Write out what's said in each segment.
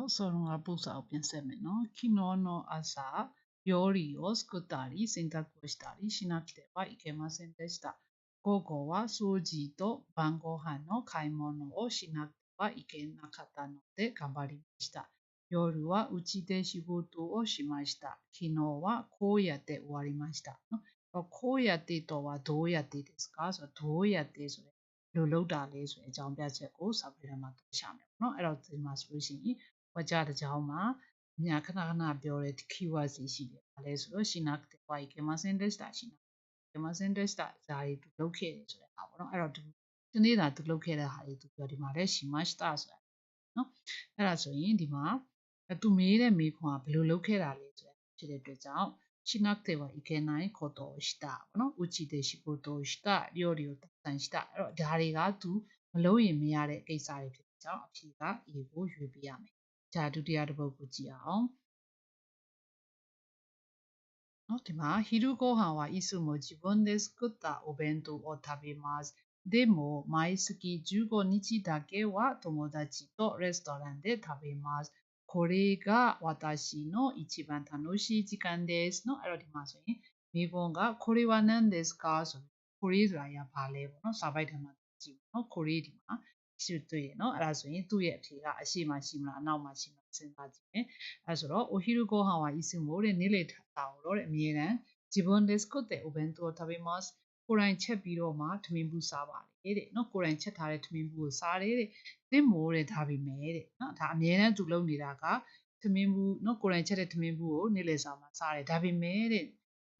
soronga pusa penseme no kino no asa yorios kutari sintakushitari shinakite wa ikemasen deshita gogo wa soji to bango hano kaimono o shinakite wa ikenakata no de gambarimashita yoru wa uchi de shigoto o shimashita kino wa koyate owarimashita no koyate to wa doyate desu ka so doyate လိုလုပ်တာလဲဆိုတဲ့အကြောင်းပြချက်ကိုစာပေထဲမှာတွေ့ရှာမယ်ပေါ့နော်အဲ့တော့ဒီမှာဆိုလို့ရှိရင်ဝကြတစ်ကြောင်းမှာညာခဏခဏပြောတဲ့ keyword တွေရှိတယ်ဘာလဲဆိုတော့ shinakute wa ikemasen deshita ikemasen deshita ဇာတ်သူလုပ်ခဲ့တယ်ဆိုတဲ့ဟာပေါ့နော်အဲ့တော့ဒီနေ့သာသူလုပ်ခဲ့တဲ့ဟာတွေသူပြောဒီမှာလဲ shimashita ဆိုတာနော်အဲ့ဒါဆိုရင်ဒီမှာသူမေးတဲ့မေးခွန်းကဘယ်လိုလုပ်ခဲ့တာလဲဆိုတဲ့ဖြစ်တဲ့အတွက်ကြောင့်しなくてはいけないことをしたနော်うちで仕事をした料理をたくさんしたအဲ့တော့ဒါတွေကသူမလုပ်ရင်မရတဲ့ကိစ္စတွေဖြစ်တဲ့ကြောင့်အဖြေက A ကိုရွေးပေးရမယ်じゃあဒုတိယတစ်ပုဒ်ကိုကြည့်အောင်နော်ဒီမှာ昼ご飯はいつも自分で作ったお弁当を食べますでも毎月15日だけは友達とレストランで食べますこれが私の一番楽しい時間ですのအဲ့တော့ဒီမှာဆိုရင်မိဘကこれは何ですかဆိုこれဆိုတာရပါလဲပေါ့နော်စာပိုက်ထဲမှာကြည့်နော်これဒီမှာရှိတွေ့ရနော်အဲ့ဒါဆိုရင်သူ့ရဲ့အဖြေကအရှိမှရှိမလားအနောက်မှရှိမလားစဉ်းစားကြည့်မယ်အဲ့ဆိုတော့お昼ご飯はいつもတဲ့နေ့လေတာကိုတော့အမြဲတမ်း自分で作ってお弁当を食べますကိုယ်တိုင်ချက်ပြီးတော့မှထမင်းဘူးစားပါတယ်တဲ့နော်ကိုယ်တိုင်ချက်ထားတဲ့ထမင်းဘူးကိုစားတယ်တဲ့သင်မိုးတဲ့ဒါပေမဲ့တဲ့နော်ဒါအမြဲတမ်းသူလုပ်နေတာကထမင်းဘူးနော်ကိုယ်တိုင်ချက်တဲ့ထမင်းဘူးကိုနေ့လယ်စာမှာစားတယ်ဒါပေမဲ့တဲ့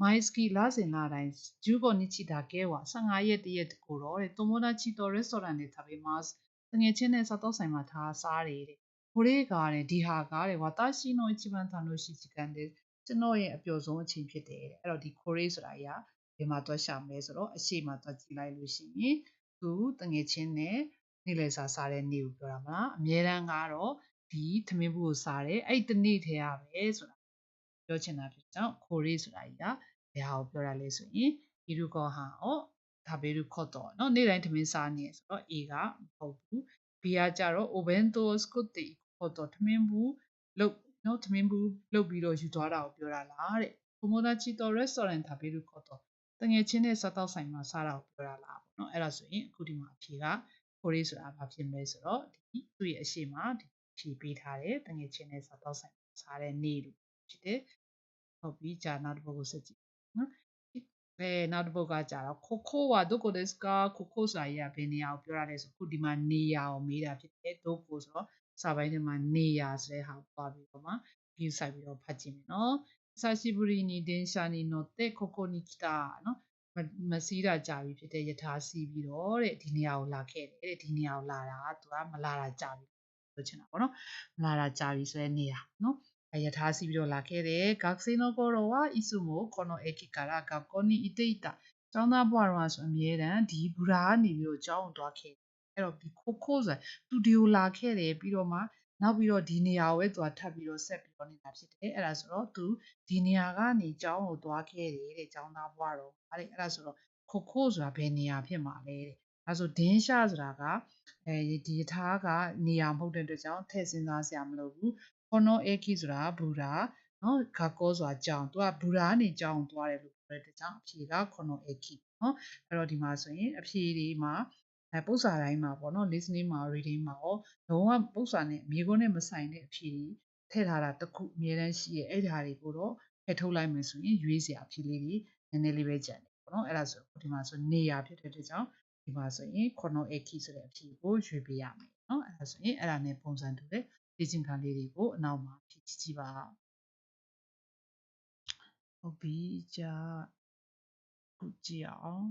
မိုင်းစကီလာစင်လာတိုင်းဂျူဘောနီချီတာကဲဝါ15ရက်တရက်ကိုတော့တဲ့တိုမိုဒါချီတိုရက်စတိုရန့်တွေ食べますတငယ်ချင်းနဲ့စားတော့ဆိုင်မှာထားစားတယ်တဲ့ကိုလေးကတဲ့ဒီဟာကတဲ့ဝါတာရှိနို一番楽しい時間ですကျွန်တော်ရဲ့အပျော်ဆုံးအချိန်ဖြစ်တယ်တဲ့အဲ့တော့ဒီကိုလေးဆိုတာကြီးကဘယ်မှာတွက်ရှာမလဲဆိုတော့အရှိမတွက်ကြည့်လိုက်လို့ရှိရင်သူတငယ်ချင်းနဲ့နေ့လယ်စာစားတဲ့နေ့ကိုပြောတာမလားအမြဲတမ်းကတော့ဒီသမင်းဘူးကိုစားတယ်အဲ့တနေ့ထဲရပဲဆိုတာပြောချင်တာဖြစ်ကြောင့်ကိုလေးဆိုတာကြီးကဘယ်ဟာကိုပြောတာလဲဆိုရင်ဒီလူကောဟာအော်ဒါဘေလူခေါ်တော့เนาะနေ့တိုင်းသမင်းစားနေဆိုတော့ A ကမဟုတ်ဘူး B ကကြတော့ Obento Scotti ခေါ်တော့သမင်းဘူးလုတ်เนาะသမင်းဘူးလုတ်ပြီးတော့ယူသွားတာကိုပြောတာလားတဲ့ Tomodachi to restaurant ဒါဘေလူခေါ်တော့တငယ်ချင်းနဲ့စားတော့ဆိုင်မှာစားတာကိုပြောတာလားပေါ့เนาะအဲ့ဒါဆိုရင်အခုဒီမှာအဖြေကကိုလေးဆိုတာဘာဖြစ်မလဲဆိုတော့ဒီသူ့ရဲ့အရှိမဒီဖြေပေးထားတယ်တငယ်ချင်းနဲ့စားတော့ဆိုင်မှာစားတဲ့နေ့လို့ဖြစ်တယ်ဟုတ်ပြီじゃあနောက်တစ်ပုဒ်ကိုဆက်ကြည့်နော်နောက်တစ်ပုဒ်ကကြာတော့ခိုခိုはどこですかခိုခိုဆိုတာကြီးကဘယ်နေရာကိုပြောရလဲဆိုခုဒီမှာနေရာကိုမေးတာဖြစ်တယ်どこဆိုတော့စာပိုင်းထဲမှာနေရာဆိုတဲ့ဟာကိုတွားပြီးတော့မှ view ဆိုင်ပြီးတော့ဖတ်ကြည့်မယ်နော်久しぶりに電車に乗ってここに来たနော်မစီးတာကြာပြီဖြစ်တဲ့ယထာစီးပြီးတော့တဲ့ဒီနေရာကိုလာခဲ့တယ်တဲ့ဒီနေရာကိုလာတာသူကမလာတာကြာပြီပြောချင်တာပေါ့နော်မလာတာကြာပြီဆိုတဲ့နေရာနော်ယထာစီးပြီးတော့လာခဲ့တယ်学生の頃はいつもこの駅から学校に行っていたကျောင်းသားဘဝတော့ဆိုအမြဲတမ်းဒီဘူရာကနေပြီးတော့ကျောင်းကိုသွားခဲ့အဲ့တော့ဒီခိုခိုဆိုတာသူဒီကိုလာခဲ့တယ်ပြီးတော့မှနောက်ပြီးတော့ဒီနေရာကိုပဲသူကထပ်ပြီးတော့ဆက်ပြီးတော့နေတာဖြစ်တယ်အဲ့ဒါဆိုတော့သူဒီနေရာကနေကျောင်းကိုသွားခဲ့တယ်တဲ့ကျောင်းသားဘဝတော့အဲ့ဒါဆိုတော့ခိုခိုဆိုတာဘယ်နေရာဖြစ်မှာလဲတဲ့အဲဆိုဒင်းရှာဆိုတာကဒီယထာကနေရာမဟုတ်တဲ့အတွက်ကြောင့်ထည့်စဉ်းစားစရာမလိုဘူးခေါနိုအေကီဆိုတာဘူရာနော်ဂါကောဆိုတာကြောင်းသူကဘူရာကနေကြောင်းသွားတယ်လို့ပြောတဲ့အတွက်ကြောင့်အဖြေကခေါနိုအေကီနော်အဲ့တော့ဒီမှာဆိုရင်အဖြေတွေမှာပု္ပ္ပစာတိုင်းမှာပေါ့နော် listening မှာ reading မှာရောလုံးဝပု္ပ္ပစာနဲ့အမျိုးနဲ့မဆိုင်တဲ့အဖြေတွေထည့်ထားတာတခုအများတန်းရှိရဲ့အဲ့ဒါတွေကိုတော့ထည့်ထုတ်လိုက်မယ်ဆိုရင်ရွေးစရာအဖြေလေးတွေနည်းနည်းလေးပဲကျန်တယ်ပေါ့နော်အဲ့ဒါဆိုဒီမှာဆိုနေရာဖြစ်တဲ့အတွက်ကြောင့်ဒီမှာဆိုရင် chrono eki ဆိုတဲ့အဖြေကိုရွေးပေးရမယ်နော်အဲ့ဒါဆိုရင်အဲ့ဒါနဲ့ပုံစံတူတဲ့လေ့ကျင့်ခန်းလေးတွေကိုအနောက်မှာဖြည့်ကြည့်ပါဟုတ်ပြီじゃあခုကြည့်အောင်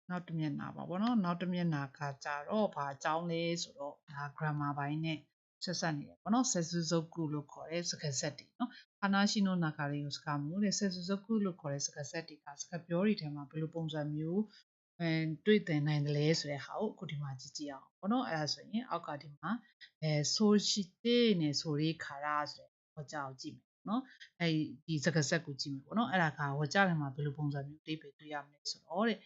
နောက်တစ်မျက်နှာပါဗောနော်နောက်တစ်မျက်နှာကကြတော့ဘာအကြောင်းလဲဆိုတော့ဒါ grammar ဘိုင်းနဲ့ဆက်ဆက်နေတယ်ဗောနော်ဆက်စုစုပ်ကုလို့ခေါ်တဲ့စကားဆက်တွေနော်အာနာရှိနိုနာကာရီကိုစကားမျိုးတဲ့ဆက်စုစုပ်ကုလို့ခေါ်တဲ့စကားဆက်တွေကစကားပြောတွေထဲမှာဘယ်လိုပုံစံမျိုးတွေ့တင်နိုင်တယ်လဲဆိုတဲ့ဟာကိုအခုဒီမှာကြည့်ကြည့်အောင်ဗောနော်အဲ့ဒါဆိုရင်အောက်ကဒီမှာဆိုရှိတဲ့နဲ့ဆိုရေးခါရဆိုတဲ့ဟောကြားကိုကြည့်မယ်နော်အဲဒီစကားဆက်ကိုကြည့်မယ်ဗောနော်အဲ့ဒါကဟောကြားထဲမှာဘယ်လိုပုံစံမျိုးအဓိပ္ပာယ်တွေ့ရမလဲဆိုတော့တဲ့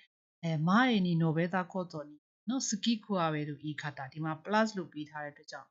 前に述べたことにの好き加える言い方ဒီမှာ plus လို့ပြီးထားတဲ့အတွက်ကြောင့်